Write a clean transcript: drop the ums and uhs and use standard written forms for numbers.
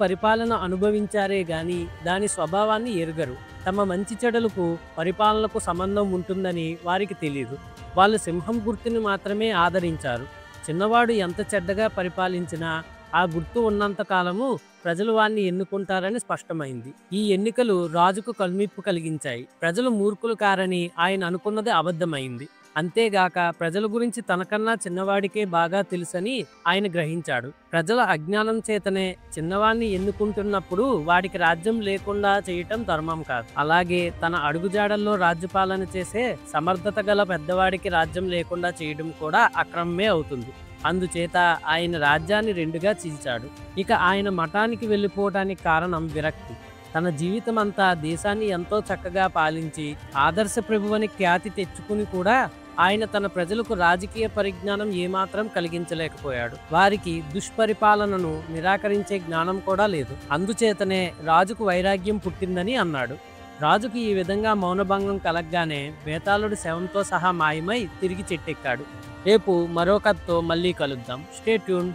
పరిపాలన అనుభవించారే గాని దాని స్వభావాన్ని ఎరుగరు. తమ మంచి చెడులకు పరిపాలనకు సంబంధం ఉంటుందని వారికి తెలీదు. వాళ్ళు సింహం గుర్తుని మాత్రమే ఆదరించారు. చిన్నవాడు ఎంత చెడ్డగా పరిపాలించినా ఆ గుర్తు ఉన్నంత కాలము ప్రజలు వాణ్ణి ఎన్నుకుంటారని స్పష్టమైంది. ఈ ఎన్నికలు రాజుకు కనువిప్పు కలిగించాయి. ప్రజలు మూర్ఖులు కారని ఆయన అనుకున్నది అబద్ధమైంది. అంతేగాక ప్రజల గురించి తనకన్నా చిన్నవాడికే బాగా తెలుసని ఆయన గ్రహించాడు. ప్రజల అజ్ఞానం చేతనే చిన్నవాణ్ణి ఎన్నుకుంటున్నప్పుడు వాడికి రాజ్యం లేకుండా చేయటం ధర్మం కాదు. అలాగే తన అడుగుజాడల్లో రాజ్యపాలన చేసే సమర్థత గల పెద్దవాడికి రాజ్యం లేకుండా చేయడం కూడా అక్రమమే అవుతుంది. అందుచేత ఆయన రాజ్యాన్ని రెండుగా చీల్చాడు. ఇక ఆయన మఠానికి వెళ్ళిపోవటానికి కారణం విరక్తి. తన జీవితం అంతా దేశాన్ని ఎంతో చక్కగా పాలించి ఆదర్శ ప్రభువని ఖ్యాతి తెచ్చుకుని కూడా ఆయన తన ప్రజలకు రాజకీయ పరిజ్ఞానం ఏమాత్రం కలిగించలేకపోయాడు. వారికి దుష్పరిపాలనను నిరాకరించే జ్ఞానం కూడా లేదు. అందుచేతనే రాజుకు వైరాగ్యం పుట్టిందని అన్నాడు. రాజుకు ఈ విధంగా మౌనభంగం కలగ్గానే బేతాళుడు శవంతో సహా మాయమై తిరిగి చెట్టెక్కాడు. రేపు మరో కథతో మళ్ళీ కలుద్దాం. Stay tune.